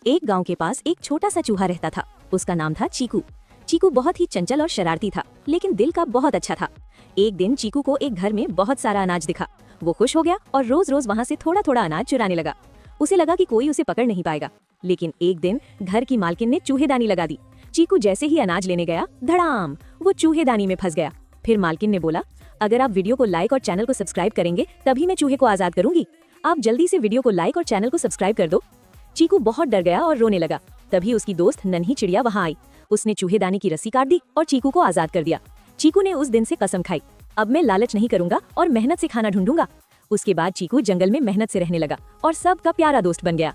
एक गांव के पास एक छोटा सा चूहा रहता था। उसका नाम था चीकू। चीकू बहुत ही चंचल और शरारती था, लेकिन दिल का बहुत अच्छा था। एक दिन चीकू को एक घर में बहुत सारा अनाज दिखा। वो खुश हो गया और रोज रोज वहाँ से थोड़ा थोड़ा अनाज चुराने लगा। उसे लगा कि कोई उसे पकड़ नहीं पाएगा। लेकिन एक दिन घर की मालकिन ने चूहेदानी लगा दी। चीकू जैसे ही अनाज लेने गया, धड़ाम, वो चूहेदानी में फंस गया। फिर मालकिन ने बोला, अगर आप वीडियो को लाइक और चैनल को सब्सक्राइब करेंगे तभी मैं चूहे को आजाद करूंगी। आप जल्दी से वीडियो को लाइक और चैनल को सब्सक्राइब कर दो। चीकू बहुत डर गया और रोने लगा। तभी उसकी दोस्त नन्ही चिड़िया वहाँ आई। उसने चूहेदानी की रस्सी काट दी और चीकू को आजाद कर दिया। चीकू ने उस दिन से कसम खाई, अब मैं लालच नहीं करूंगा और मेहनत से खाना ढूंढूंगा। उसके बाद चीकू जंगल में मेहनत से रहने लगा और सबका प्यारा दोस्त बन गया।